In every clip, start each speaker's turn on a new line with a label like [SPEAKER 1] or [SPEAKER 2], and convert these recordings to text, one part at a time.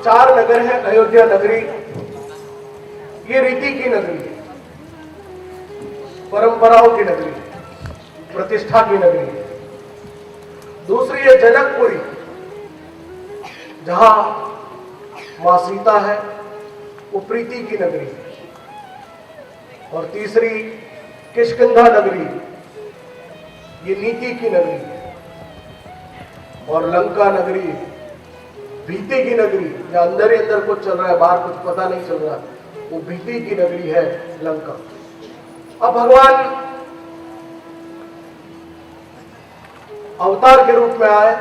[SPEAKER 1] चार नगर है अयोध्या नगरी, ये रीति की नगरी है, परंपराओं की नगरी है, प्रतिष्ठा की नगरी है। दूसरी है जनकपुरी, जहां मां सीता है, वो प्रीति की नगरी है। और तीसरी किष्किंधा नगरी, ये नीति की नगरी है। और लंका नगरी भीति की नगरी, जहां अंदर ही अंदर कुछ चल रहा है, बाहर कुछ पता नहीं चल रहा, वो भीति की नगरी है लंका। अब भगवान अवतार के रूप में आए।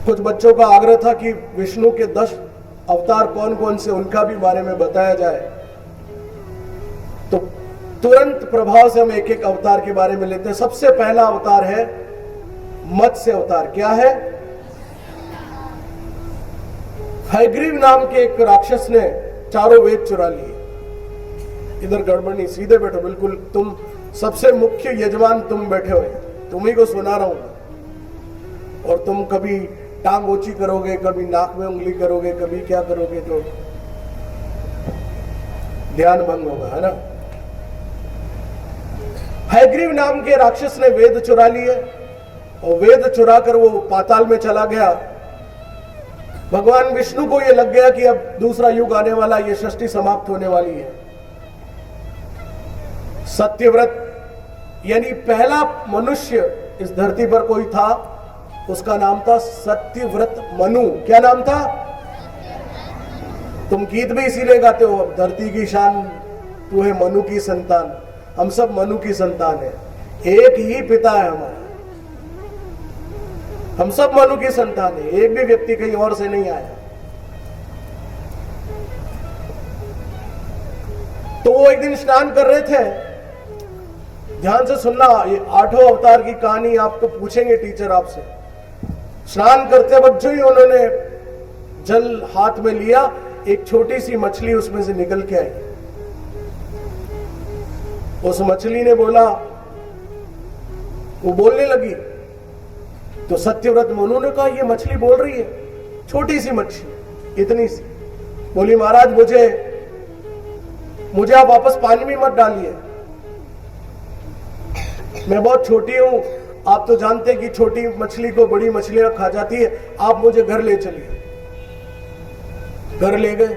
[SPEAKER 1] कुछ बच्चों का आग्रह था कि विष्णु के 10 अवतार कौन कौन से, उनका भी बारे में बताया जाए। तो तुरंत प्रभाव से हम एक एक अवतार के बारे में लेते हैं। सबसे पहला अवतार है मत्स्य अवतार। क्या है? हयग्रीव नाम के एक राक्षस ने चारों वेद चुरा लिए। इधर गड़बड़ नहीं, सीधे बैठो, बिल्कुल तुम सबसे मुख्य यजमान तुम बैठे हुए, तुम ही को सुना रहा हूं। और तुम कभी टांग ऊंची करोगे, कभी नाक में उंगली करोगे, कभी क्या करोगे, तो ध्यान भंग होगा, है ना। हयग्रीव नाम के राक्षस ने वेद चुरा लिए और वेद चुरा कर वो पाताल में चला गया। भगवान विष्णु को यह लग गया कि अब दूसरा युग आने वाला, ये सृष्टि समाप्त होने वाली है। सत्यव्रत यानी पहला मनुष्य इस धरती पर कोई था, उसका नाम था सत्यव्रत मनु। क्या नाम था? तुम गीत भी इसीलिए गाते हो, अब धरती की शान तू है मनु की संतान। हम सब मनु की संतान है, एक ही पिता है हमारा, हम सब मनु की संतान है, एक भी व्यक्ति कहीं और से नहीं आया। तो वो एक दिन स्नान कर रहे थे। ध्यान से सुनना, ये 8 अवतार की कहानी आपको पूछेंगे टीचर आपसे। स्नान करते वक्त जो ही उन्होंने जल हाथ में लिया, एक छोटी सी मछली उसमें से निकल के आई। उस मछली ने बोला, वो बोलने लगी, तो सत्यव्रत मनु ने कहा, ये मछली बोल रही है, छोटी सी मछली, इतनी सी। बोली, महाराज मुझे आप वापस पानी में मत डालिए, मैं बहुत छोटी हूं, आप तो जानते हैं कि छोटी मछली को बड़ी मछलियां खा जाती है, आप मुझे घर ले चलिए। घर ले गए,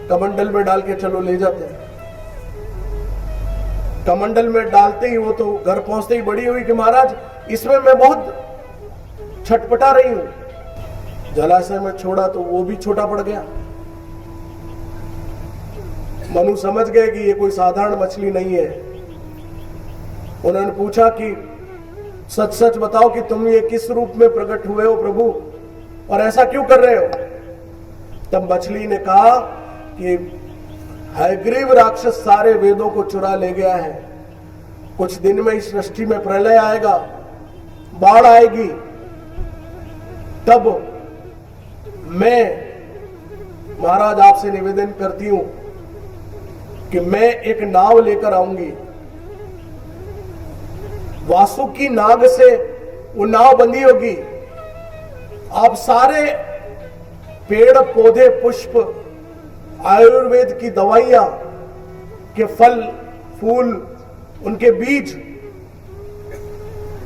[SPEAKER 1] कमंडल में डाल के चलो ले जाते हैं। कमंडल में डालते ही वो तो घर पहुंचते ही बड़ी हुई कि महाराज इसमें मैं बहुत छटपटा रही हूं। जलाशय में छोड़ा तो वो भी छोटा पड़ गया। मनु समझ गए कि ये कोई साधारण मछली नहीं है। उन्होंने पूछा कि सच सच बताओ कि तुम ये किस रूप में प्रकट हुए हो प्रभु, और ऐसा क्यों कर रहे हो? तब मछली ने कहा कि हयग्रीव राक्षस सारे वेदों को चुरा ले गया है, कुछ दिन में इस सृष्टि में प्रलय आएगा, बाढ़ आएगी, तब मैं महाराज आपसे निवेदन करती हूं कि मैं एक नाव लेकर आऊंगी। वासुकी नाग से वो नाव बंधी होगी, आप सारे पेड़ पौधे पुष्प आयुर्वेद की दवाइयां के फल फूल उनके बीज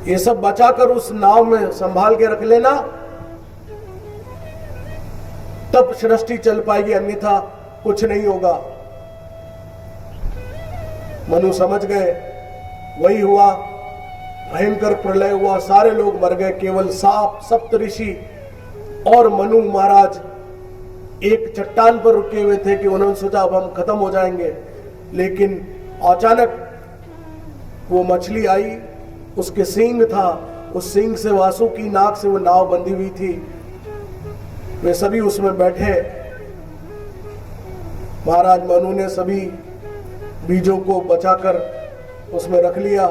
[SPEAKER 1] ये सब बचाकर उस नाव में संभाल के रख लेना, तब सृष्टि चल पाएगी, अन्यथा कुछ नहीं होगा। मनु समझ गए, वही हुआ, भयंकर प्रलय हुआ, सारे लोग मर गए, केवल साप सप्तऋषि और मनु महाराज एक चट्टान पर रुके हुए थे कि उन्होंने सोचा अब हम खत्म हो जाएंगे। लेकिन अचानक वो मछली आई, उसके सींग था, उस सींग से वासुकी नाग से वो नाव बंधी हुई थी, वे सभी उसमें बैठे। महाराज मनु ने सभी बीजों को बचाकर उसमें रख लिया।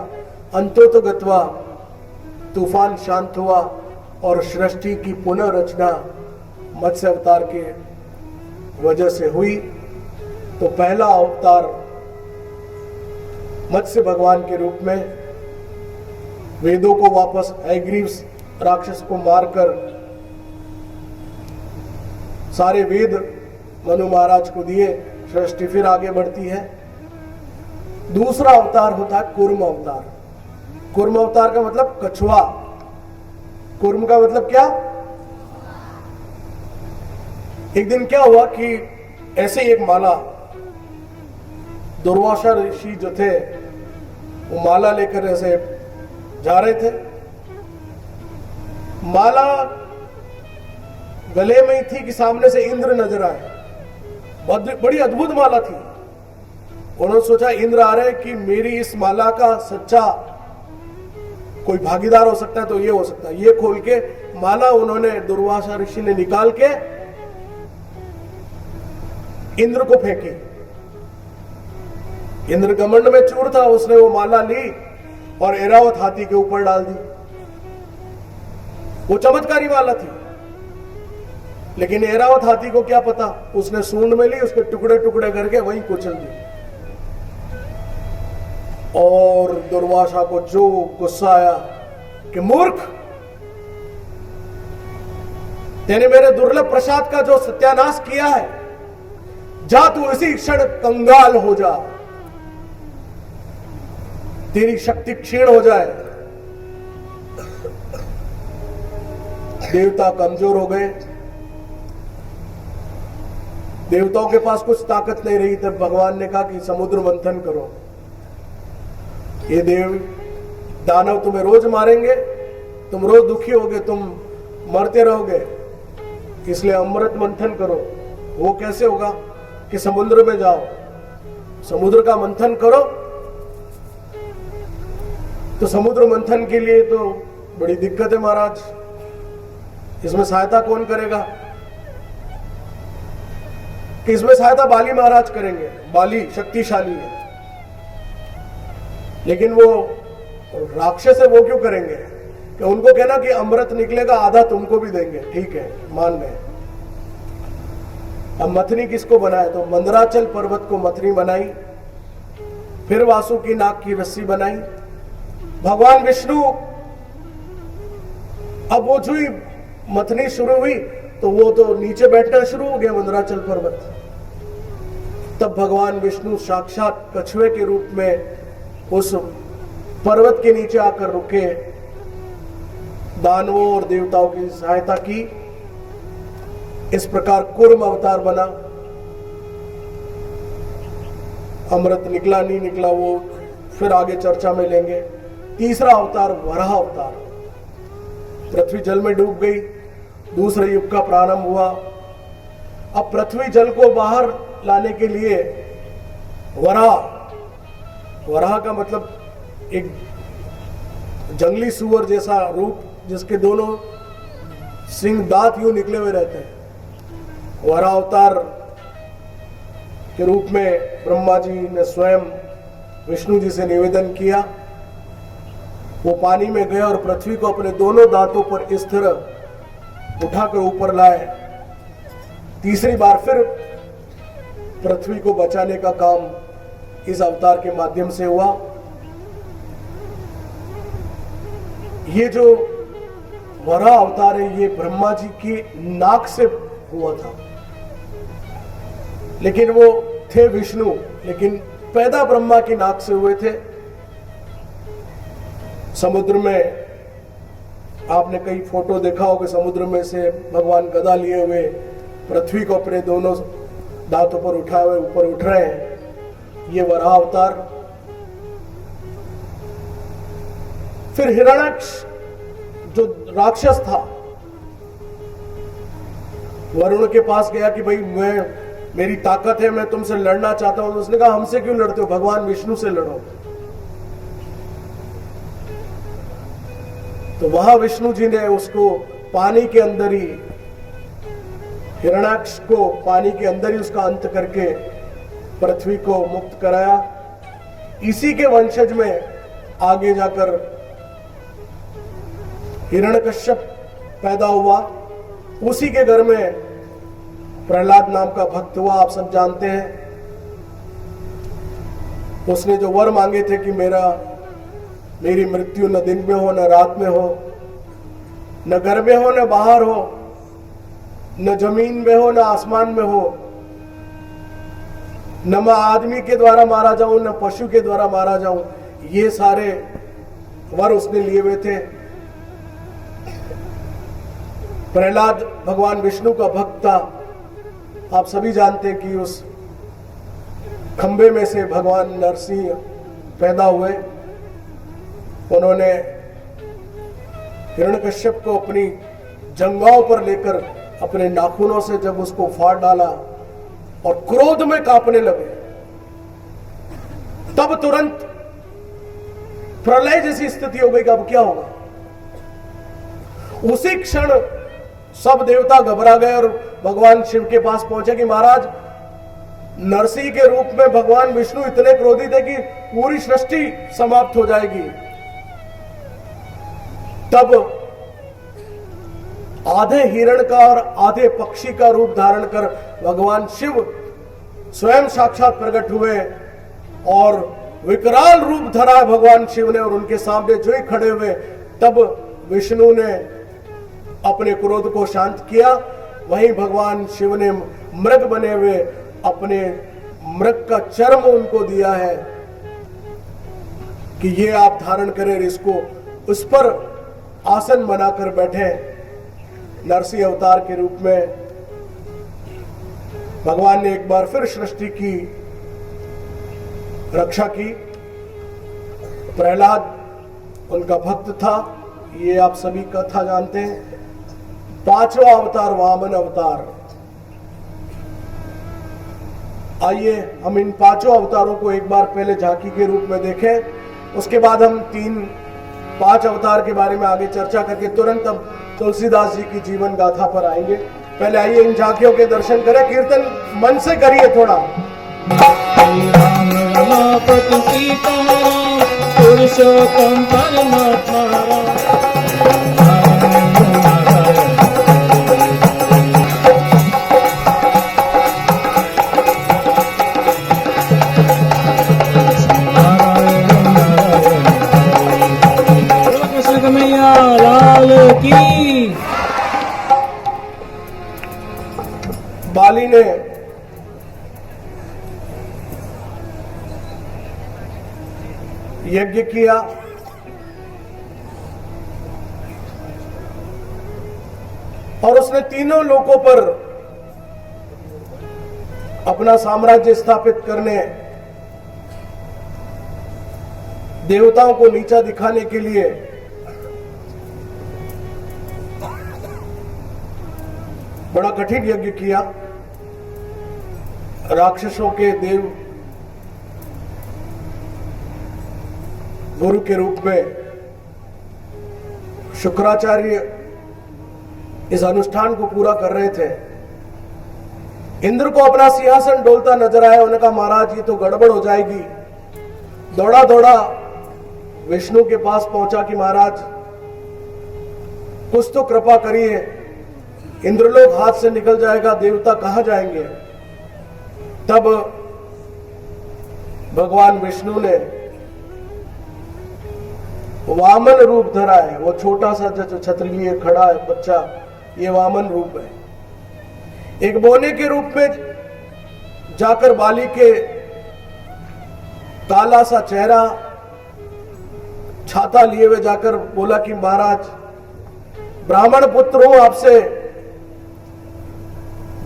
[SPEAKER 1] अंतोतगत्वा तूफान शांत हुआ और सृष्टि की पुनर्रचना मत्स्य अवतार के वजह से हुई। तो पहला अवतार मत्स्य भगवान के रूप में वेदों को वापस हयग्रीव राक्षस को मारकर सारे वेद मनु महाराज को दिए। सृष्टि फिर आगे बढ़ती है। दूसरा अवतार होता है कूर्म अवतार। कूर्म अवतार का मतलब कछुआ। कूर्म का मतलब क्या? एक दिन क्या हुआ कि ऐसे एक माला, दुर्वासा ऋषि जो थे वो माला लेकर ऐसे जा रहे थे। माला गले में ही थी कि सामने से इंद्र नजर आए। बड़ी अद्भुत माला थी। उन्होंने सोचा इंद्र आ रहे कि मेरी इस माला का सच्चा कोई भागीदार हो सकता है तो ये हो सकता है। ये खोल के माला उन्होंने, दुर्वासा ऋषि ने निकाल के इंद्र को फेंकी। इंद्र घमंड में चूर था, उसने वो माला ली और ऐरावत हाथी के ऊपर डाल दी। वो चमत्कारी माला थी, लेकिन ऐरावत हाथी को क्या पता, उसने सूंड में ली, उसके टुकड़े टुकड़े करके वहीं कुचल दी। और दुर्वासा को जो गुस्सा आया कि मूर्ख, तेने मेरे दुर्लभ प्रसाद का जो सत्यानाश किया है, जा तू इसी क्षण कंगाल हो जा, तेरी शक्ति क्षीण हो जाए। देवता कमजोर हो गए, देवताओं के पास कुछ ताकत नहीं रही। तब भगवान ने कहा कि समुद्र मंथन करो। ये देव दानव तुम्हें रोज मारेंगे, तुम रोज दुखी होगे, तुम मरते रहोगे, इसलिए अमृत मंथन करो। वो कैसे होगा कि समुद्र में जाओ, समुद्र का मंथन करो। तो समुद्र मंथन के लिए तो बड़ी दिक्कत है महाराज, इसमें सहायता कौन करेगा? कि इसमें सहायता बाली महाराज करेंगे। बाली शक्तिशाली है, लेकिन वो राक्षस है, वो क्यों करेंगे? कि उनको कहना कि अमृत निकलेगा, आधा तुमको भी देंगे। ठीक है, मान गए। अब मथनी किसको बनाए? तो मंदराचल पर्वत को मथनी बनाई, फिर वासुकी नाग की रस्सी बनाई। भगवान विष्णु, अब वो जो ही मथनी शुरू हुई तो वो तो नीचे बैठना शुरू हो गया मंदराचल पर्वत। तब भगवान विष्णु साक्षात कछुए के रूप में उस पर्वत के नीचे आकर रुके, दानवों और देवताओं की सहायता की। इस प्रकार कूर्म अवतार बना। अमृत निकला नहीं निकला वो फिर आगे चर्चा में लेंगे। तीसरा अवतार वराह अवतार। पृथ्वी जल में डूब गई, दूसरे युग का प्रारंभ हुआ। अब पृथ्वी जल को बाहर लाने के लिए वराह, वराह का मतलब एक जंगली सुअर जैसा रूप, जिसके दोनों सिंह दांत यूं निकले हुए रहते हैं। वराह अवतार के रूप में ब्रह्मा जी ने स्वयं विष्णु जी से निवेदन किया। वो पानी में गए और पृथ्वी को अपने दोनों दांतों पर इस तरह उठाकर ऊपर लाए। तीसरी बार फिर पृथ्वी को बचाने का काम इस अवतार के माध्यम से हुआ। ये जो वराह अवतार है, ये ब्रह्मा जी की नाक से हुआ था, लेकिन वो थे विष्णु, लेकिन पैदा ब्रह्मा की नाक से हुए थे। समुद्र में आपने कई फोटो देखा होगा, समुद्र में से भगवान गदा लिए हुए पृथ्वी को अपने दोनों दांतों पर उठाए हुए ऊपर उठ रहे हैं। ये वराह अवतार। फिर हिरण्याक्ष जो राक्षस था, वरुण के पास गया कि भाई मेरी ताकत है, मैं तुमसे लड़ना चाहता हूं। तो उसने कहा हमसे क्यों लड़ते हो, भगवान विष्णु से लड़ो। तो वहां विष्णु जी ने उसको पानी के अंदर ही, हिरण्याक्ष को पानी के अंदर ही उसका अंत करके पृथ्वी को मुक्त कराया। इसी के वंशज में आगे जाकर हिरण्यकश्यप पैदा हुआ। उसी के घर में प्रहलाद नाम का भक्त हुआ, आप सब जानते हैं। उसने जो वर मांगे थे कि मेरी मृत्यु न दिन में हो न रात में हो, न घर में हो न बाहर हो, न जमीन में हो न आसमान में हो, न मैं आदमी के द्वारा मारा जाऊं न पशु के द्वारा मारा जाऊं, ये सारे वर उसने लिए हुए थे। प्रहलाद भगवान विष्णु का भक्त था। आप सभी जानते हैं कि उस खंबे में से भगवान नरसिंह पैदा हुए। उन्होंने हिरण्यकश्यप को अपनी जंघाओं पर लेकर अपने नाखूनों से जब उसको फाड़ डाला और क्रोध में कांपने लगे, तब तुरंत प्रलय जैसी स्थिति हो गई कि अब क्या होगा। उसी क्षण सब देवता घबरा गए और भगवान शिव के पास पहुंचे कि महाराज, नरसिंह के रूप में भगवान विष्णु इतने क्रोधित है कि पूरी सृष्टि समाप्त हो जाएगी। तब आधे हिरण का और आधे पक्षी का रूप धारण कर भगवान शिव स्वयं साक्षात प्रकट हुए और विकराल रूप धरा भगवान शिव ने, और उनके सामने जो ही खड़े हुए, तब विष्णु ने अपने क्रोध को शांत किया। वहीं भगवान शिव ने मृग बने हुए अपने मृग का चर्म उनको दिया है कि ये आप धारण करें, इसको उस पर आसन बनाकर बैठे। नरसिंह अवतार के रूप में भगवान ने एक बार फिर सृष्टि की रक्षा की। प्रहलाद उनका भक्त था, ये आप सभी कथा जानते हैं। पांचवा अवतार वामन अवतार। आइए हम इन पांचों अवतारों को एक बार पहले झांकी के रूप में देखें, उसके बाद हम 5 अवतार के बारे में आगे चर्चा करके तुरंत हम तुलसीदास जी की जीवन गाथा पर आएंगे। पहले आइए इन झांकियों के दर्शन करें। कीर्तन मन से करिए थोड़ा।
[SPEAKER 2] पुरुषोत्तम परमात्मा की।
[SPEAKER 1] बाली ने यज्ञ किया, और उसने तीनों लोकों पर अपना साम्राज्य स्थापित करने, देवताओं को नीचा दिखाने के लिए बड़ा कठिन यज्ञ किया। राक्षसों के देव गुरु के रूप में शुक्राचार्य इस अनुष्ठान को पूरा कर रहे थे। इंद्र को अपना सिंहासन डोलता नजर आया। उन्होंने कहा महाराज ये तो गड़बड़ हो जाएगी। दौड़ा दौड़ा विष्णु के पास पहुंचा कि महाराज कुछ तो कृपा करिए, इंद्रलोक हाथ से निकल जाएगा, देवता कहां जाएंगे। तब भगवान विष्णु ने वामन रूप धरा है। वो छोटा सा जो छतरी लिए खड़ा है बच्चा, ये वामन रूप है। एक बोने के रूप में जाकर बाली के काला सा चेहरा, छाता लिए हुए जाकर बोला कि महाराज ब्राह्मण पुत्र हूं, आपसे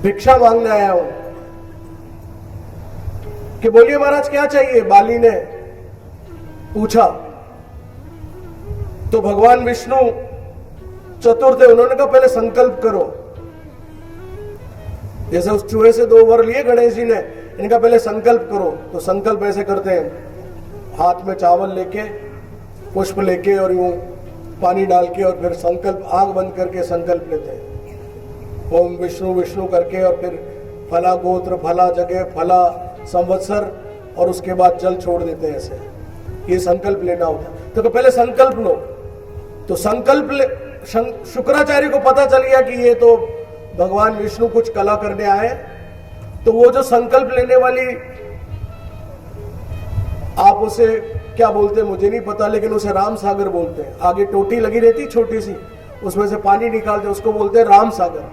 [SPEAKER 1] भिक्षा मांगने आया हूं। कि बोलिए महाराज क्या चाहिए, बाली ने पूछा। तो भगवान विष्णु चतुर थे, उन्होंने कहा पहले संकल्प करो। जैसे उस चूहे से 2 वर लिए गणेश जी ने, इनका पहले संकल्प करो। तो संकल्प ऐसे करते हैं, हाथ में चावल लेके, पुष्प लेके और यूं पानी डाल के, और फिर संकल्प आंख बंद करके संकल्प लेते हैं ओम विष्णु विष्णु करके, और फिर फला गोत्र, फला जगह, फला संवत्सर, और उसके बाद जल छोड़ देते हैं। ऐसे ये संकल्प लेना होता है। तो पहले संकल्प लो। तो शुक्राचार्य को पता चल गया कि ये तो भगवान विष्णु कुछ कला करने आए। तो वो जो संकल्प लेने वाली, आप उसे क्या बोलते हैं मुझे नहीं पता, लेकिन उसे राम सागर बोलते हैं। आगे टोटी लगी रहती छोटी सी, उसमें से पानी निकालते, उसको बोलते हैं राम सागर।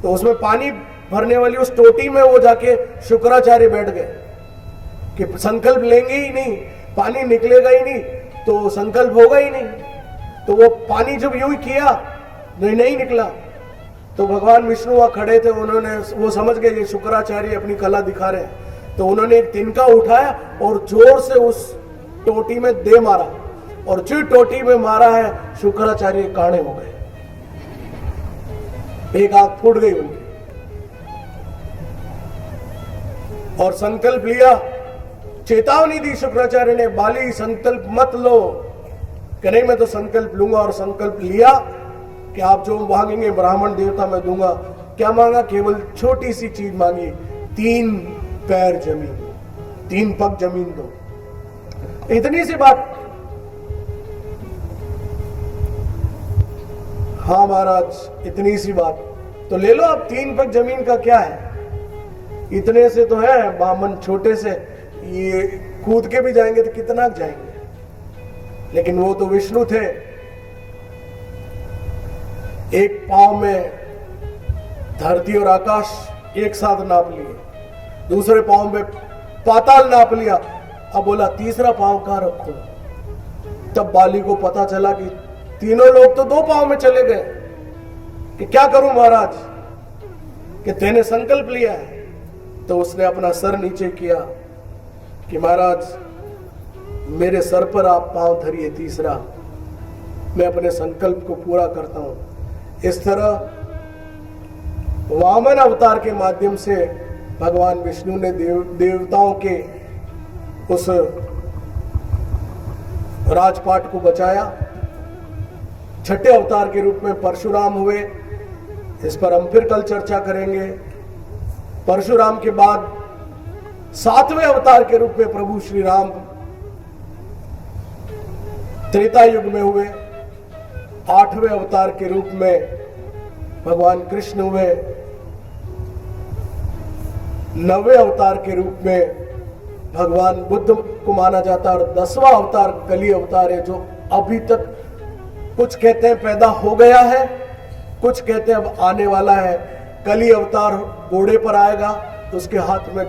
[SPEAKER 1] तो उसमें पानी भरने वाली उस टोटी में वो जाके शुक्राचार्य बैठ गए कि संकल्प लेंगे ही नहीं, पानी निकलेगा ही नहीं, तो संकल्प होगा ही नहीं। तो वो पानी जब यूं ही किया, नहीं निकला, तो भगवान विष्णु वहां खड़े थे, उन्होंने वो समझ गए ये शुक्राचार्य अपनी कला दिखा रहे हैं। तो उन्होंने एक तिनका उठाया और जोर से उस टोटी में दे मारा, और जो टोटी में मारा है शुक्राचार्य काणे हो गए, एक आंख फूट गई उनकी। और संकल्प लिया, चेतावनी दी शुक्राचार्य ने, बाली संकल्प मत लो, कि नहीं मैं तो संकल्प लूंगा। और संकल्प लिया कि आप जो मांगेंगे ब्राह्मण देवता मैं दूंगा। क्या मांगा? केवल छोटी सी चीज मांगी, 3 पैर जमीन, 3 पग जमीन दो, इतनी सी बात। हाँ महाराज, इतनी सी बात तो ले लो आप, 3 पग जमीन का क्या है, इतने से तो है बामन, छोटे से ये कूद के भी जाएंगे तो कितना जाएंगे। लेकिन वो तो विष्णु थे, एक पांव में धरती और आकाश एक साथ नाप लिए, दूसरे पांव में पाताल नाप लिया। अब बोला तीसरा पांव कहां रखो? तब बाली को पता चला कि तीनों लोग तो 2 पांव में चले गए, कि क्या करूं महाराज, कि तेने संकल्प लिया है। तो उसने अपना सर नीचे किया कि महाराज मेरे सर पर आप पांव धरिए, तीसरा मैं अपने संकल्प को पूरा करता हूं। इस तरह वामन अवतार के माध्यम से भगवान विष्णु ने देवताओं के उस राजपाट को बचाया। छठे अवतार के रूप में परशुराम हुए, इस पर हम फिर कल चर्चा करेंगे। परशुराम के बाद 7वें अवतार के रूप में प्रभु श्री राम त्रेता युग में हुए। 8वें अवतार के रूप में भगवान कृष्ण हुए। 9वें अवतार के रूप में भगवान बुद्ध को माना जाता है। और 10वां अवतार कली अवतार है, जो अभी तक कुछ कहते हैं पैदा हो गया है, कुछ कहते हैं अब आने वाला है। कली अवतार घोड़े पर आएगा, तो उसके हाथ में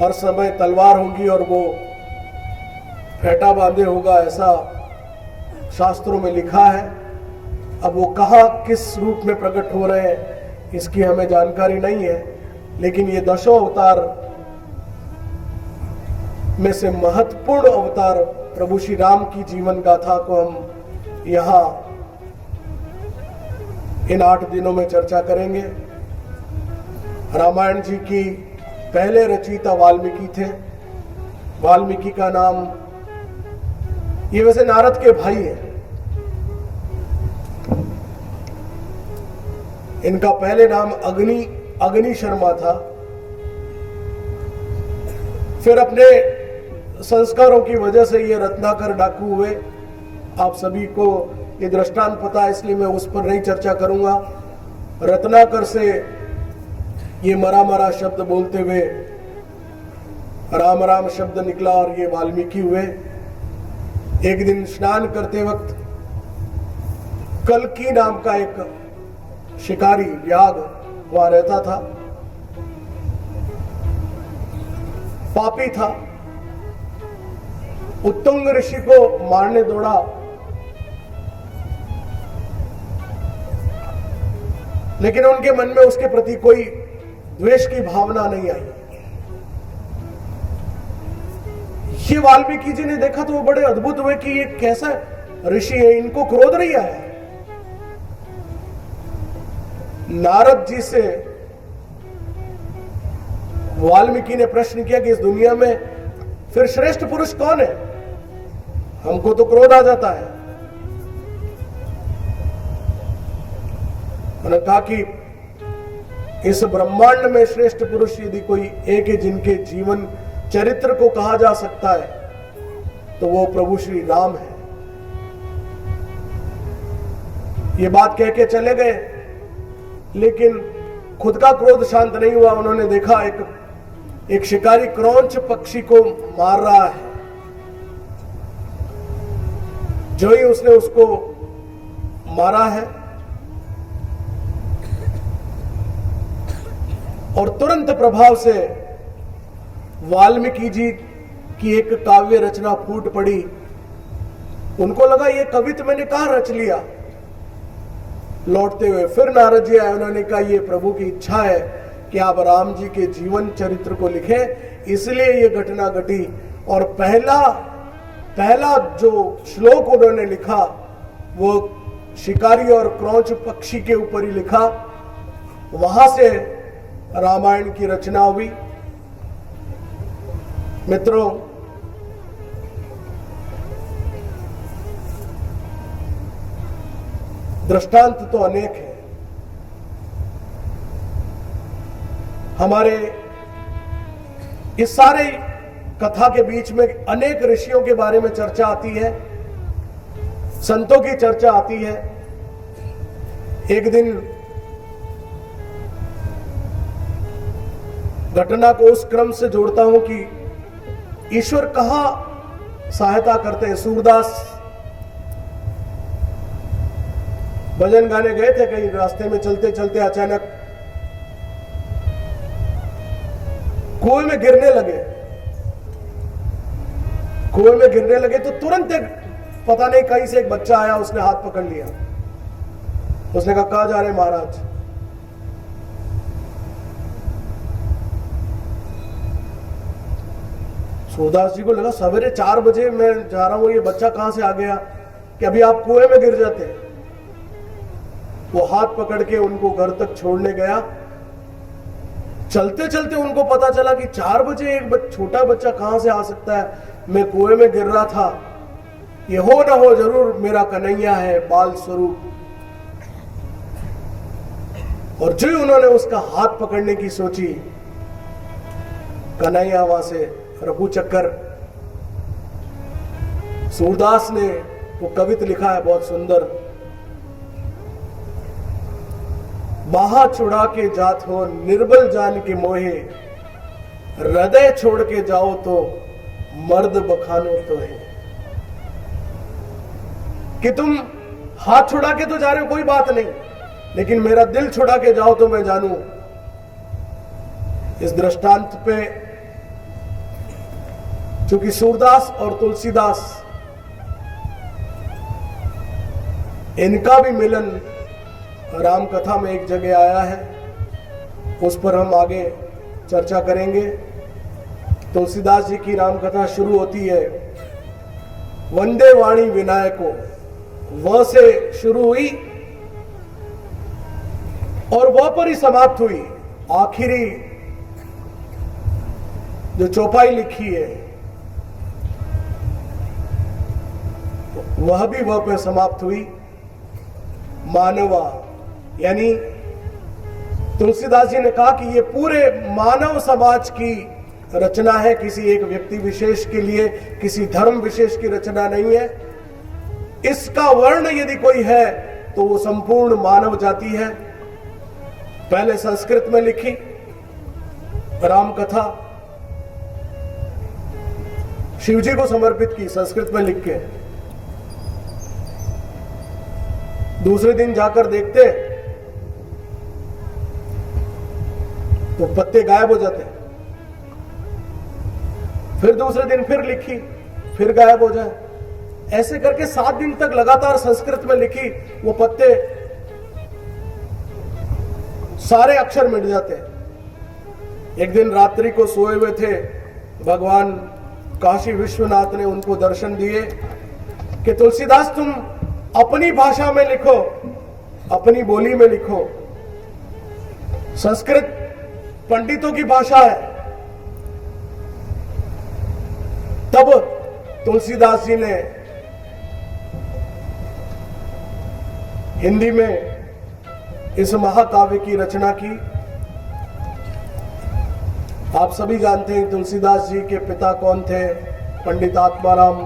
[SPEAKER 1] हर समय तलवार होगी और वो फेंटा बांधे होगा, ऐसा शास्त्रों में लिखा है। अब वो कहाँ किस रूप में प्रकट हो रहे हैं इसकी हमें जानकारी नहीं है, लेकिन ये 10 अवतार में से महत्वपूर्ण अवतार प्रभु श्री राम की जीवन गाथा को हम यहाँ इन 8 दिनों में चर्चा करेंगे। रामायण जी की पहले रचयिता वाल्मीकि थे। वाल्मीकि का नाम, ये वैसे नारद के भाई है। इनका पहले नाम अग्नि शर्मा था। फिर अपने संस्कारों की वजह से ये रत्नाकर डाकू हुए। आप सभी को ये दृष्टांत पता है, इसलिए मैं उस पर नहीं चर्चा करूंगा। रत्नाकर से ये मरा शब्द बोलते हुए राम राम शब्द निकला और ये वाल्मीकि हुए। एक दिन स्नान करते वक्त कल्की नाम का एक शिकारी याग वहां रहता था, पापी था। उत्तुंग ऋषि को मारने दौड़ा, लेकिन उनके मन में उसके प्रति कोई द्वेष की भावना नहीं आई। ये वाल्मीकि जी ने देखा तो वो बड़े अद्भुत हुए कि ये कैसा ऋषि है, इनको क्रोध नहीं आया। नारद जी से वाल्मीकि ने प्रश्न किया कि इस दुनिया में फिर श्रेष्ठ पुरुष कौन है, हमको तो क्रोध आ जाता है। उन्होंने कहा कि इस ब्रह्मांड में श्रेष्ठ पुरुष यदि कोई एक है जिनके जीवन चरित्र को कहा जा सकता है तो वो प्रभु श्री राम है। ये बात कह के चले गए, लेकिन खुद का क्रोध शांत नहीं हुआ। उन्होंने देखा एक शिकारी क्रौंच पक्षी को मार रहा है। जो ही उसने उसको मारा है और तुरंत प्रभाव से वाल्मीकि जी की एक काव्य रचना फूट पड़ी। उनको लगा ये कवित्व मैंने कहां रच लिया। लौटते हुए फिर नारद जी आए, उन्होंने कहा ये प्रभु की इच्छा है कि आप राम जी के जीवन चरित्र को लिखें, इसलिए ये घटना घटी। और पहला जो श्लोक उन्होंने लिखा वो शिकारी और क्रौंच पक्षी के ऊपर ही लिखा। वहां से रामायण की रचना हुई। मित्रों, दृष्टांत तो अनेक है। हमारे इस सारे कथा के बीच में अनेक ऋषियों के बारे में चर्चा आती है, संतों की चर्चा आती है। एक दिन घटना को उस क्रम से जोड़ता हूं कि ईश्वर कहां सहायता करते हैं। सूरदास भजन गाने गए थे, कहीं रास्ते में चलते चलते अचानक कुएं में गिरने लगे तो तुरंत एक पता नहीं कहीं से एक बच्चा आया, उसने हाथ पकड़ लिया। उसने कहा कहां जा रहे महाराज? सूरदास जी को लगा सवेरे 4 बजे मैं जा रहा हूं, ये बच्चा कहां से आ गया कि अभी आप कुएं में गिर जाते। वो हाथ पकड़ के उनको घर तक छोड़ने गया। चलते चलते उनको पता चला कि 4 बजे एक छोटा बच्चा कहां से आ सकता है, मैं कुएं में गिर रहा था, ये हो ना हो जरूर मेरा कन्हैया है बाल स्वरूप। और जो उन्होंने उसका हाथ पकड़ने की सोची, कन्हैया वहां से रघु चक्कर। सूरदास ने वो कविता लिखा है बहुत सुंदर। बाहा छुड़ा के जात हो निर्बल जान के मोहे, हृदय छोड़ के जाओ तो मर्द बखानो तो है। कि तुम हाथ छुड़ा के तो जा रहे हो कोई बात नहीं, लेकिन मेरा दिल छुड़ा के जाओ तो मैं जानूं। इस दृष्टांत पे चूंकि सूरदास और तुलसीदास इनका भी मिलन राम कथा में एक जगह आया है, उस पर हम आगे चर्चा करेंगे। तुलसीदास जी की राम कथा शुरू होती है वंदे वाणी विनायको, वह से शुरू हुई और वह पर ही समाप्त हुई। आखिरी जो चौपाई लिखी है वह भी वह पर समाप्त हुई। मानवा, यानी तुलसीदास जी ने कहा कि ये पूरे मानव समाज की रचना है, किसी एक व्यक्ति विशेष के लिए, किसी धर्म विशेष की रचना नहीं है। इसका वर्ण यदि कोई है तो वो संपूर्ण मानव जाति है। पहले संस्कृत में लिखी राम कथा, शिवजी को समर्पित की संस्कृत में लिख के। दूसरे दिन जाकर देखते तो पत्ते गायब हो जाते। फिर दूसरे दिन फिर लिखी, फिर गायब हो जाए। ऐसे करके 7 दिन तक लगातार संस्कृत में लिखी, वो पत्ते सारे अक्षर मिट जाते। एक दिन रात्रि को सोए हुए थे, भगवान काशी विश्वनाथ ने उनको दर्शन दिए कि तुलसीदास तुम अपनी भाषा में लिखो, अपनी बोली में लिखो। संस्कृत पंडितों की भाषा है। तब तुलसीदास जी ने हिंदी में इस महाकाव्य की रचना की। आप सभी जानते हैं तुलसीदास जी के पिता कौन थे, पंडित आत्माराम।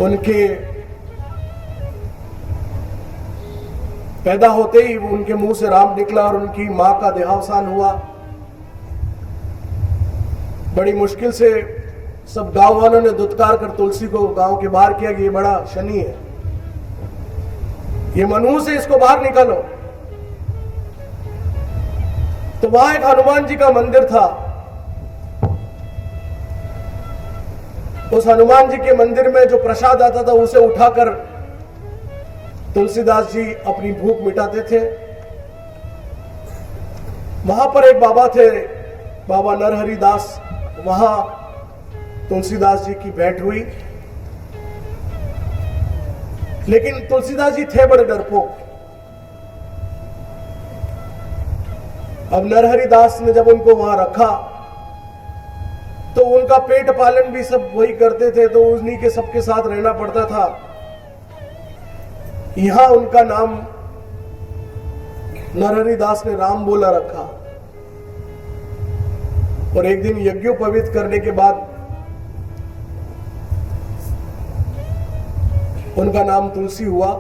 [SPEAKER 1] उनके पैदा होते ही उनके मुंह से राम निकला और उनकी मां का देहावसान हुआ। बड़ी मुश्किल से सब गांव वालों ने दुत्कार कर तुलसी को गांव के बाहर किया कि ये बड़ा शनि है, ये मनहूस है, इसको बाहर निकालो। तो वहां एक हनुमान जी का मंदिर था। उस हनुमान जी के मंदिर में जो प्रसाद आता था उसे उठाकर तुलसीदास जी अपनी भूख मिटाते थे। वहां पर एक बाबा थे, बाबा नरहरि दास। वहां तुलसीदास जी की भेंट हुई, लेकिन तुलसीदास जी थे बड़े डरपोक। अब नरहरि दास ने जब उनको वहां रखा तो उनका पेट पालन भी सब वही करते थे, तो उन्हीं के सबके साथ रहना पड़ता था। यहां उनका नाम नरहरि दास ने राम बोला रखा। और एक दिन यज्ञोपवीत करने के बाद उनका नाम तुलसी हुआ।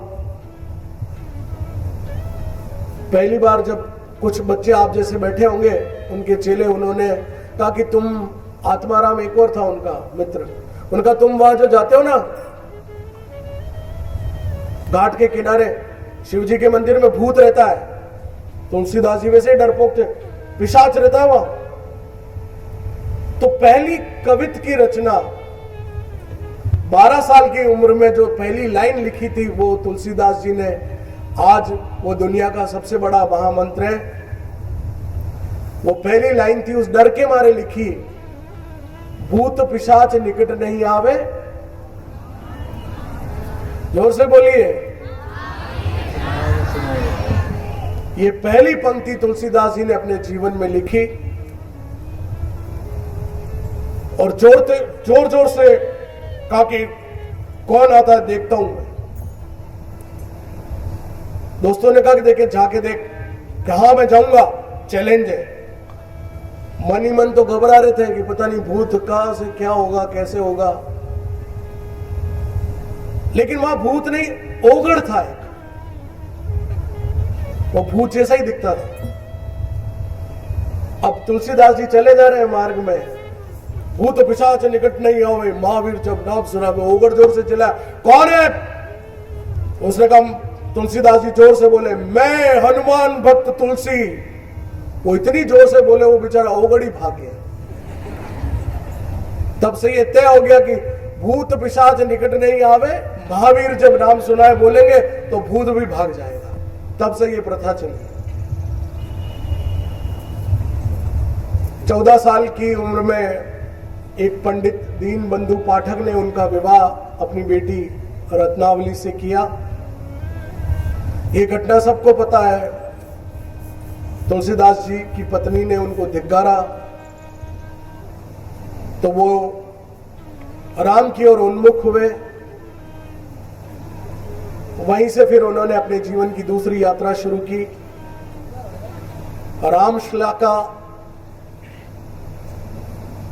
[SPEAKER 1] पहली बार जब कुछ बच्चे आप जैसे बैठे होंगे, उनके चेले, उन्होंने कहा कि तुम, आत्माराम एक और था उनका मित्र, उनका तुम वहां जो जाते हो ना घाट के किनारे, शिव जी के मंदिर में भूत रहता है। तुलसीदास जी वैसे ही डरपोक थे, पिशाच रहता है वहां। तो पहली कवित की रचना 12 साल की उम्र में जो पहली लाइन लिखी थी वो तुलसीदास जी ने, आज वो दुनिया का सबसे बड़ा महामंत्र है। वो पहली लाइन थी, उस डर के मारे लिखी, भूत पिशाच निकट नहीं आवे। जोर से बोलिए। ये पहली पंक्ति तुलसीदास जी ने अपने जीवन में लिखी और जोर जोर से कहा कि कौन आता है देखता हूं मैं। दोस्तों ने कहा कि देखे जाके देख, कहा मैं जाऊंगा, चैलेंज है। मन ही मन तो घबरा रहे थे कि पता नहीं भूत कहां से क्या होगा, कैसे होगा। लेकिन वहां भूत नहीं, ओगड़ था एक, वो भूत जैसा ही दिखता था। अब तुलसीदास जी चले जा रहे हैं मार्ग में, भूत पिशाच निकट नहीं आवे, महावीर जब नाम सुना, ओगड़ जोर से चिल्ला, कौन है? उसने कहा, तुलसीदास जी जोर से बोले, मैं हनुमान भक्त तुलसी। वो इतनी जोर से बोले, वो बेचारा ओगड़ ही भाग गया। तब से ये तय हो गया कि भूत पिशाच निकट नहीं आवे, महावीर जब नाम सुनाए बोलेंगे तो भूत भी भाग जाएगा। तब से ये प्रथा चली। 14 साल की उम्र में एक पंडित दीनबंधु पाठक ने उनका विवाह अपनी बेटी रत्नावली से किया। ये घटना सबको पता है। तुलसीदास जी की पत्नी ने उनको धिक्कारा तो वो राम की ओर उन्मुख हुए। वहीं से फिर उन्होंने अपने जीवन की दूसरी यात्रा शुरू की। रामश्लाका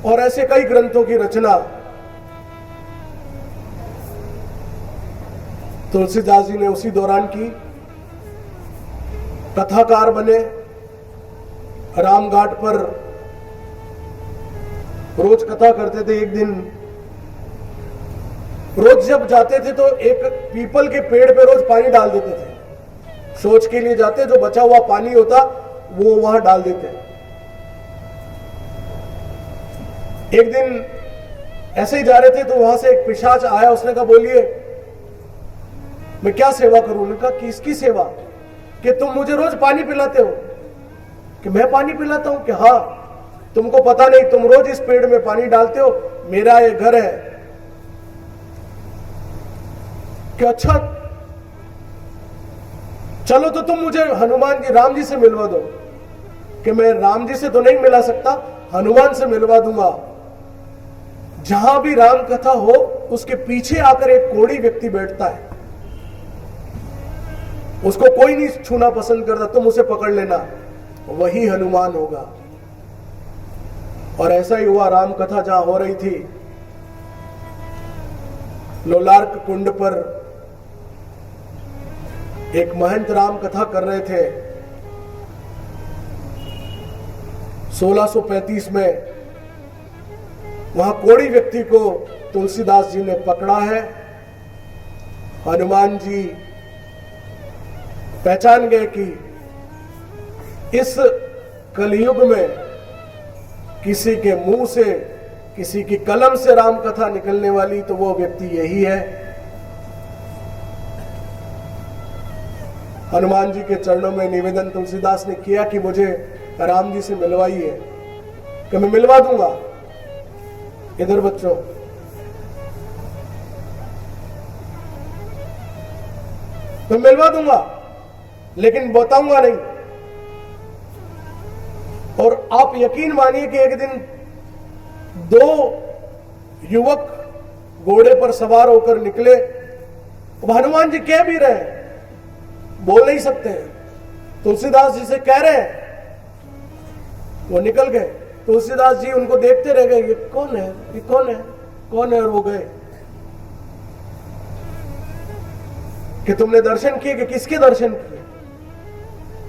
[SPEAKER 1] और ऐसे कई ग्रंथों की रचना तुलसीदास जी ने उसी दौरान की। कथाकार बने, रामघाट पर रोज कथा करते थे। एक दिन रोज जब जाते थे तो एक पीपल के पेड़ पे रोज पानी डाल देते थे। शौच के लिए जाते, जो बचा हुआ पानी होता वो वहां डाल देते। एक दिन ऐसे ही जा रहे थे तो वहां से एक पिशाच आया। उसने कहा, बोलिए मैं क्या सेवा करूं? उन्होंने कहा, किसकी सेवा? कि तुम मुझे रोज पानी पिलाते हो। कि मैं पानी पिलाता हूं? कि हाँ, तुमको पता नहीं, तुम रोज इस पेड़ में पानी डालते हो, मेरा ये घर है। कि अच्छा, चलो तो तुम मुझे हनुमान जी, राम जी से मिलवा दो। कि मैं राम जी से तो नहीं मिला सकता, हनुमान से मिलवा दूंगा। जहां भी राम कथा हो उसके पीछे आकर एक कोढ़ी व्यक्ति बैठता है, उसको कोई नहीं छूना पसंद करता, तुम उसे पकड़ लेना, वही हनुमान होगा। और ऐसा ही हुआ। राम कथा जहां हो रही थी, लोलार्क कुंड पर एक महंत राम कथा कर रहे थे। 1635 में वहां कोढ़ी व्यक्ति को तुलसीदास जी ने पकड़ा है। हनुमान जी पहचान गए कि इस कलयुग में किसी के मुंह से, किसी की कलम से राम कथा निकलने वाली तो वो व्यक्ति यही है। हनुमान जी के चरणों में निवेदन तुलसीदास ने किया कि मुझे राम जी से मिलवाइए, कि मैं मिलवा दूंगा। इधर बच्चों, मैं मिलवा दूंगा लेकिन बताऊंगा नहीं। और आप यकीन मानिए कि एक दिन दो युवक घोड़े पर सवार होकर निकले। अब हनुमान जी कह भी रहे हैं, बोल नहीं सकते, तुलसीदास जी से कह रहे हैं, वो निकल गए। तुलसीदास जी उनको देखते रह गए, ये कौन है, ये कौन है, कौन है। और वो गए कि तुमने दर्शन किए, कि किसके दर्शन किए,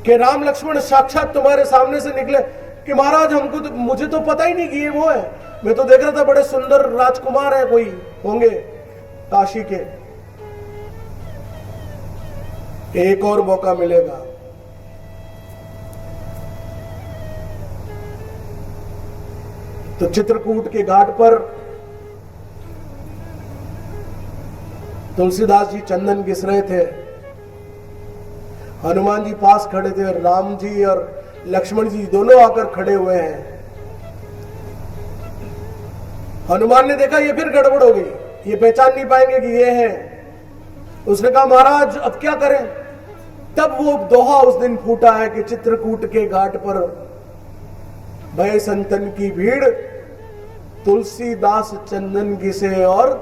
[SPEAKER 1] कि राम लक्ष्मण साक्षात तुम्हारे सामने से निकले। कि महाराज हमको तो, मुझे तो पता ही नहीं कि ये वो है, मैं तो देख रहा था बड़े सुंदर राजकुमार है, कोई होंगे काशी के। एक और मौका मिलेगा। तो चित्रकूट के घाट पर तुलसीदास जी चंदन घिस रहे थे। हनुमान जी पास खड़े थे, राम जी और लक्ष्मण जी दोनों आकर खड़े हुए हैं। हनुमान ने देखा ये फिर गड़बड़ हो गई, ये पहचान नहीं पाएंगे कि ये है। उसने कहा महाराज अब क्या करें। तब वो दोहा उस दिन फूटा है कि चित्रकूट के घाट पर भय संतन की भीड़, तुलसीदास चंदन घिसे और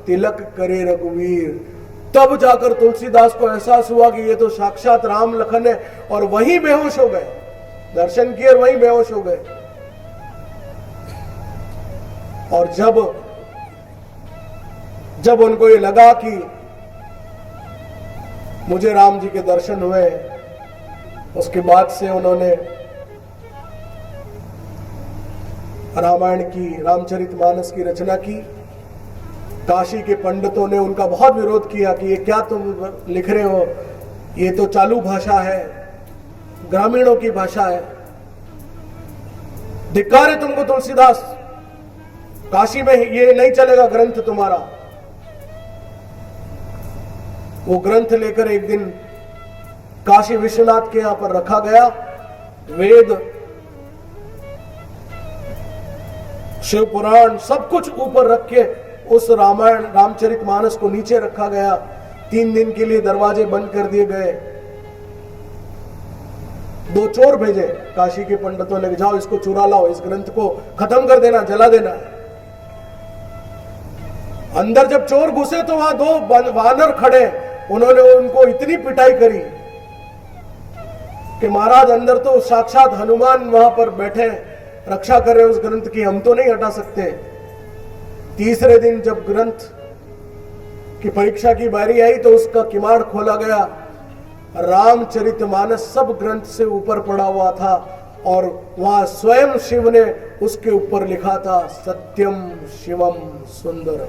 [SPEAKER 1] तिलक करे रघुवीर। तब जाकर तुलसीदास को एहसास हुआ कि ये तो साक्षात राम लखन है, और वहीं बेहोश हो गए। दर्शन किए और वहीं बेहोश हो गए। और जब उनको ये लगा कि मुझे राम जी के दर्शन हुए, उसके बाद से उन्होंने रामायण की, रामचरितमानस की रचना की। काशी के पंडितों ने उनका बहुत विरोध किया कि ये क्या तुम लिख रहे हो, ये तो चालू भाषा है, ग्रामीणों की भाषा है, धिक्कार है तुमको तुलसीदास, काशी में ये नहीं चलेगा ग्रंथ तुम्हारा। वो ग्रंथ लेकर एक दिन काशी विश्वनाथ के यहां पर रखा गया। वेद, शिव पुराण सब कुछ ऊपर रख के उस रामायण रामचरितमानस को नीचे रखा गया। 3 दिन के लिए दरवाजे बंद कर दिए गए। 2 चोर भेजे काशी के पंडितों ने, जाओ इसको चुरा लाओ, इस ग्रंथ को खत्म कर देना, जला देना। अंदर जब चोर घुसे तो वहां 2 वानर खड़े, उन्होंने उनको इतनी पिटाई करी कि महाराज अंदर तो साक्षात हनुमान वहां पर बैठे रक्षा कर रहे उस ग्रंथ की, हम तो नहीं हटा सकते। तीसरे दिन जब ग्रंथ की परीक्षा की बारी आई तो उसका किवाड़ खोला गया। रामचरितमानस सब ग्रंथ से ऊपर पड़ा हुआ था, और वहां स्वयं शिव ने उसके ऊपर लिखा था, सत्यम शिवम सुंदरम।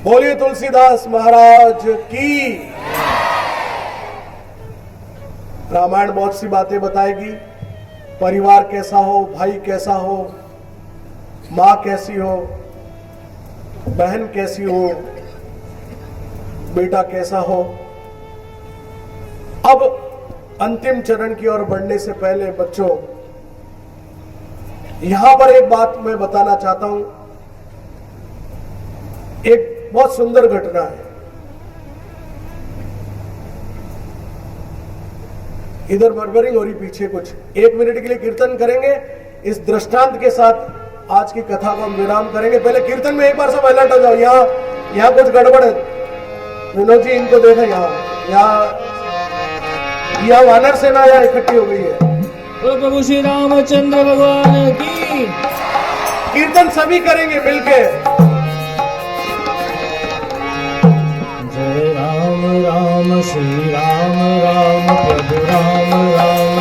[SPEAKER 1] बोलिए तुलसीदास महाराज की। रामायण बहुत सी बातें बताएगी, परिवार कैसा हो, भाई कैसा हो, मां कैसी हो, बहन कैसी हो, बेटा कैसा हो। अब अंतिम चरण की ओर बढ़ने से पहले बच्चों, यहां पर एक बात मैं बताना चाहता हूं। एक बहुत सुंदर घटना है। इधर बरबरिंग हो रही, पीछे कुछ 1 मिनट के लिए कीर्तन करेंगे। इस दृष्टांत के साथ आज की कथा को हम विराम करेंगे। पहले कीर्तन में एक बार सब अलर्ट हो जाओ। यहाँ कुछ गड़बड़ है। विनोद जी इनको देखें, यहाँ वानर सेना यहाँ इकट्ठी हो गई है।
[SPEAKER 2] प्रभु श्री रामचंद्र भगवान की।
[SPEAKER 1] कीर्तन सभी करेंगे मिलके।
[SPEAKER 2] जय राम राम श्री राम राम प्रभु राम राम,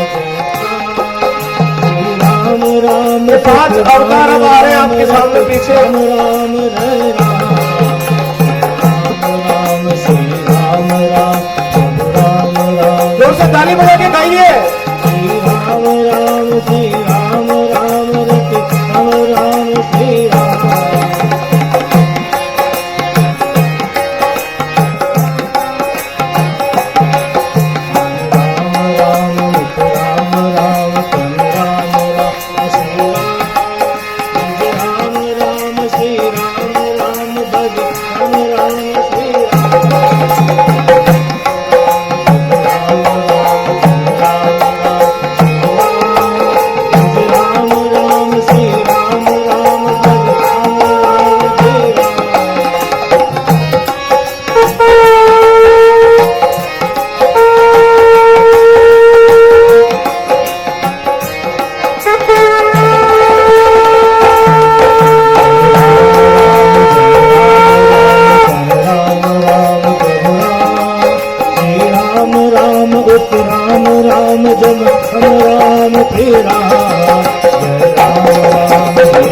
[SPEAKER 2] श्री राम राम
[SPEAKER 1] 5 अवतार अब आ रहे हैं आपके सामने पीछे।
[SPEAKER 2] राम राम हरे राम, राम श्री राम राम राम राम।
[SPEAKER 1] जोर से ताली बजा के गाइए।
[SPEAKER 2] श्री राम राम श्री राम राम रति राम राम श्री राम। राम राम जम हम राम तेरा जय राम राम तेरा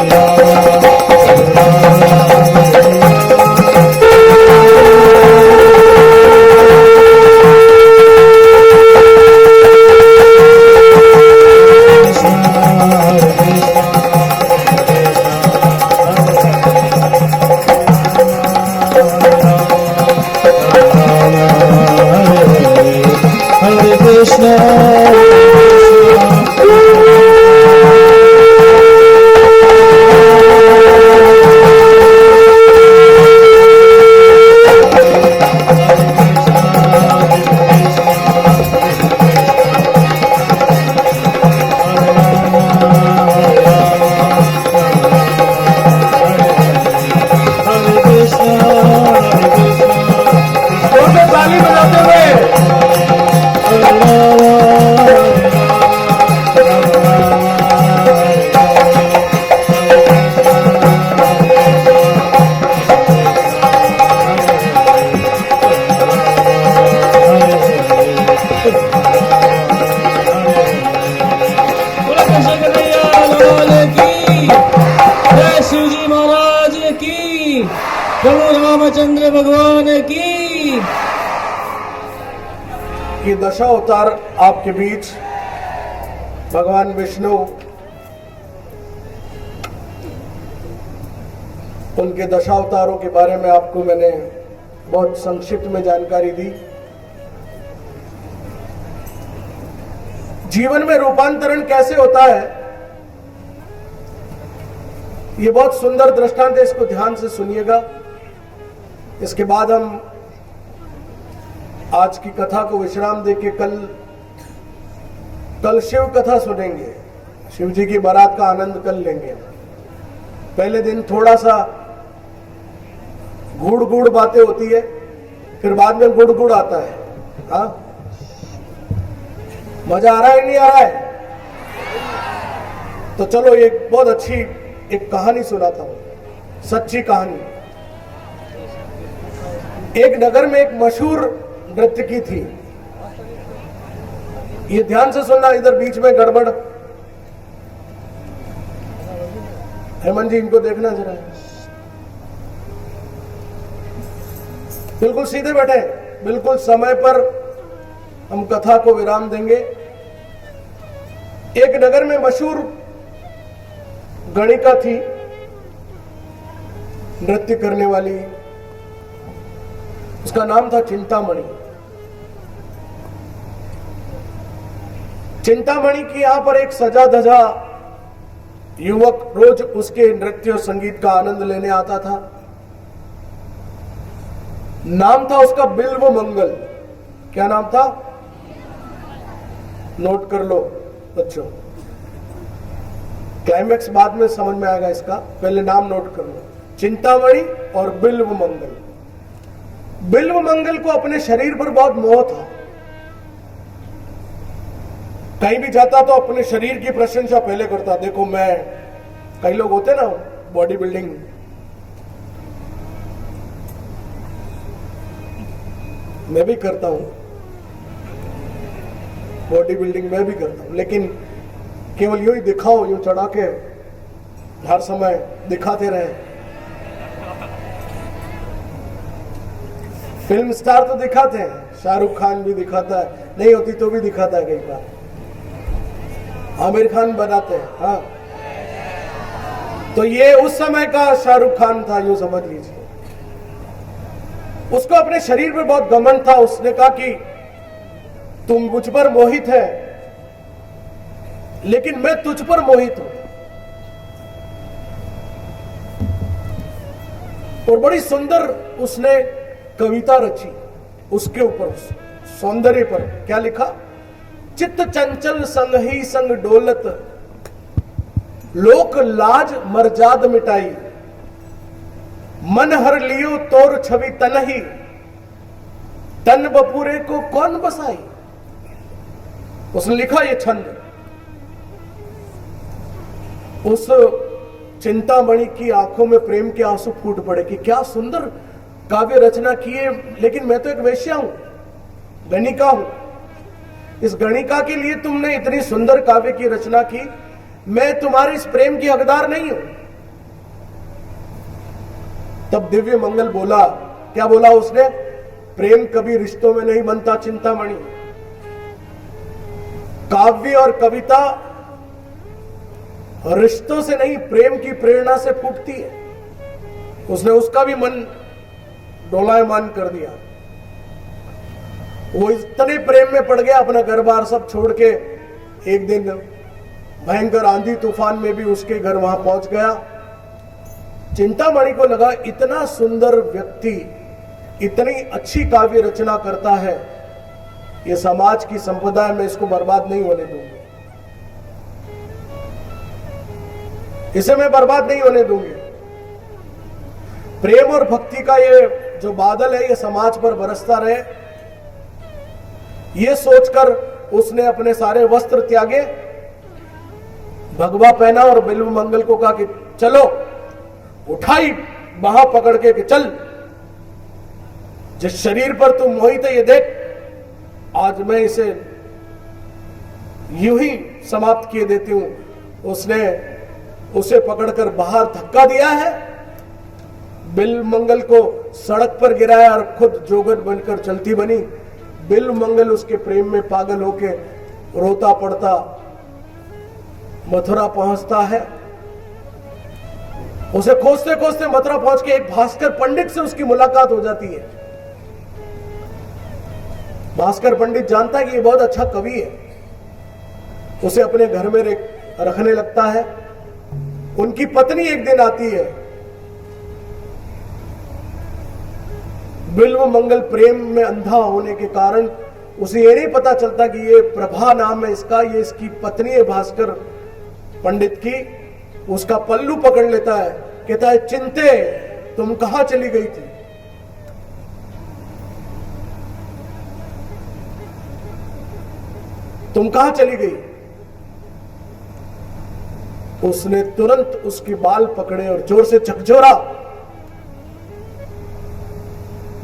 [SPEAKER 2] प्रभु रामचंद्र भगवान की।
[SPEAKER 1] ये दशावतार आपके बीच भगवान विष्णु, उनके दशावतारों के बारे में आपको मैंने बहुत संक्षिप्त में जानकारी दी। जीवन में रूपांतरण कैसे होता है, ये बहुत सुंदर दृष्टांत है, इसको ध्यान से सुनिएगा। इसके बाद हम आज की कथा को विश्राम देके कल शिव कथा सुनेंगे। शिव जी की बारात का आनंद कल लेंगे। पहले दिन थोड़ा सा गुड़ गुड़ बातें होती है, फिर बाद में गुड़ गुड़ आता है। हाँ, मजा आ रहा है नहीं आ रहा है? तो चलो एक बहुत अच्छी एक कहानी सुनाता हूं, सच्ची कहानी। एक नगर में एक मशहूर नृत्यकी थी। ये ध्यान से सुनना, इधर बीच में गड़बड़। हेमंत जी इनको देखना जरा, बिल्कुल सीधे बैठे, बिल्कुल समय पर हम कथा को विराम देंगे। एक नगर में मशहूर गणिका थी, नृत्य करने वाली। उसका नाम था चिंतामणि। चिंतामणि की यहां पर एक सजा धजा युवक रोज उसके नृत्य और संगीत का आनंद लेने आता था। नाम था उसका बिल्व मंगल। क्या नाम था? नोट कर लो बच्चों, क्लाइमैक्स बाद में समझ में आएगा इसका, पहले नाम नोट कर लो। चिंतामणि और बिल्व मंगल। बिल्व मंगल को अपने शरीर पर बहुत मोह था। कहीं भी जाता तो अपने शरीर की प्रशंसा पहले करता। देखो मैं, कई लोग होते ना बॉडी बिल्डिंग, मैं भी करता हूं, बॉडी बिल्डिंग मैं भी करता हूं, लेकिन केवल यूं ही दिखाओ, यूं चढ़ा के हर समय दिखाते रहे। फिल्म स्टार तो दिखाते हैं, शाहरुख खान भी दिखाता है, नहीं होती तो भी दिखाता है, कई बार आमिर खान बनाते हैं। हाँ, तो ये उस समय का शाहरुख खान था, यूं समझ लीजिए। उसको अपने शरीर पर बहुत घमंड था। उसने कहा कि तुम मुझ पर मोहित है, लेकिन मैं तुझ पर मोहित हूं। और बड़ी सुंदर उसने कविता रची उसके ऊपर, सौंदर्य पर। क्या लिखा? चित्त चंचल संग ही संग डोलत, लोक लाज मर्जाद मिटाई, मन हर लियो तोर छवि तनही, तन बपूरे को कौन बसाई। उसने लिखा ये छंद। उस चिंतामणि की आंखों में प्रेम के आंसू फूट पड़े कि क्या सुंदर काव्य रचना किए, लेकिन मैं तो एक वेश्या हूं, गणिका हूं। इस गणिका के लिए तुमने इतनी सुंदर काव्य की रचना की, मैं तुम्हारे इस प्रेम की हकदार नहीं हूं। तब दिव्य मंगल बोला। क्या बोला उसने? प्रेम कभी रिश्तों में नहीं बनता चिंतामणि, काव्य और कविता रिश्तों से नहीं, प्रेम की प्रेरणा से फूटती है। उसने उसका भी मन डोलायमान कर दिया। वो इतने प्रेम में पड़ गया, अपना घर बार सब छोड़ के एक दिन भयंकर आंधी तूफान में भी उसके घर वहां पहुंच गया। चिंतामणि को लगा इतना सुंदर व्यक्ति इतनी अच्छी काव्य रचना करता है, ये समाज की संपदा है, मैं इसको बर्बाद नहीं होने दूंगी, इसे मैं बर्बाद नहीं होने दूंगी। प्रेम और भक्ति का ये जो बादल है ये समाज पर बरसता रहे, ये सोचकर उसने अपने सारे वस्त्र त्यागे, भगवा पहना और बिल्व मंगल को कहा कि चलो, उठाई बाह पकड़ के कि चल, जिस शरीर पर तू मोहित है ये देख, आज मैं इसे यूं ही समाप्त किए देती हूं। उसने उसे पकड़कर बाहर धक्का दिया है, बिल्व मंगल को सड़क पर गिराया और खुद जोगन बनकर चलती बनी। बिल्व मंगल उसके प्रेम में पागल होके रोता पड़ता मथुरा पहुंचता है। उसे खोजते खोजते मथुरा पहुंच के एक भास्कर पंडित से उसकी मुलाकात हो जाती है। भास्कर पंडित जानता है कि ये बहुत अच्छा कवि है, उसे अपने घर में रखने लगता है। उनकी पत्नी एक दिन आती है। बिल्व मंगल प्रेम में अंधा होने के कारण उसे ये नहीं पता चलता कि ये प्रभा नाम है इसका, ये इसकी पत्नी है भास्कर पंडित की। उसका पल्लू पकड़ लेता है, कहता है चिंते तुम कहां चली गई थी? तुम कहां चली गई? उसने तुरंत उसके बाल पकड़े और जोर से झकझोरा,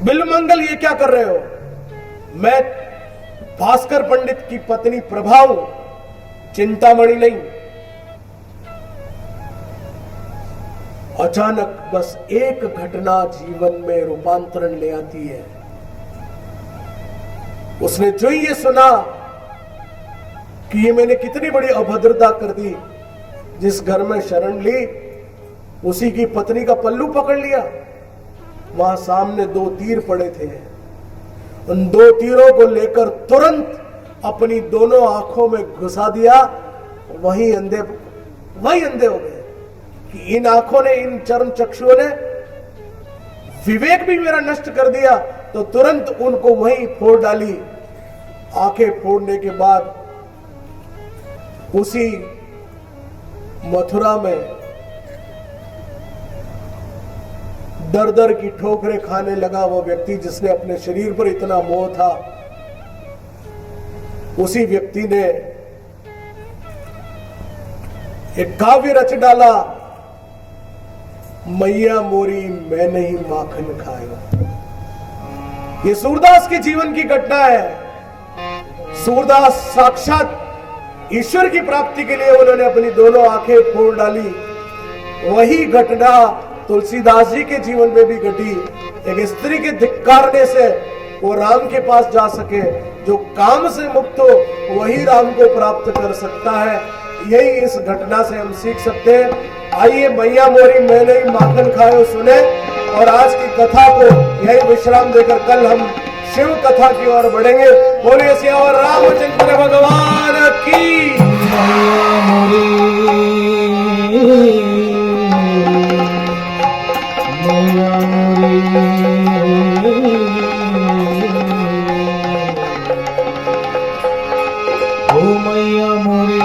[SPEAKER 1] बिल्व मंगल ये क्या कर रहे हो? मैं भास्कर पंडित की पत्नी प्रभा हूं, चिंतामणि नहीं। अचानक बस एक घटना जीवन में रूपांतरण ले आती है। उसने जो ये सुना कि ये मैंने कितनी बड़ी अभद्रता कर दी, जिस घर में शरण ली उसी की पत्नी का पल्लू पकड़ लिया। वहां सामने 2 तीर पड़े थे, उन 2 तीरों को लेकर तुरंत अपनी दोनों आंखों में घुसा दिया। वहीं अंधे हो गए कि इन आंखों ने, इन चर्म चक्षुओं ने विवेक भी मेरा नष्ट कर दिया। तो तुरंत उनको वहीं फोड़ डाली। आंखें फोड़ने के बाद उसी मथुरा में दर दर की ठोकरें खाने लगा वो व्यक्ति जिसने अपने शरीर पर इतना मोह था। उसी व्यक्ति ने एक काव्य रच डाला, मैया मोरी मैं नहीं माखन खाया। ये सूरदास के जीवन की घटना है। सूरदास साक्षात ईश्वर की प्राप्ति के लिए उन्होंने अपनी दोनों आंखें फोड़ डाली वही घटना तुलसीदास जी के जीवन में भी घटी। एक स्त्री के धिक्कारने से वो राम के पास जा सके। जो काम से मुक्त हो वही राम को प्राप्त कर सकता है। यही इस घटना से हम सीख सकते हैं। आइए मैया मोरी मैं नहीं माखन खायो सुने, और आज की कथा को यही विश्राम देकर कल हम शिव कथा की ओर बढ़ेंगे। बोलिए सियावर रामचंद्र भगवान की।
[SPEAKER 2] ओ मैया मोरी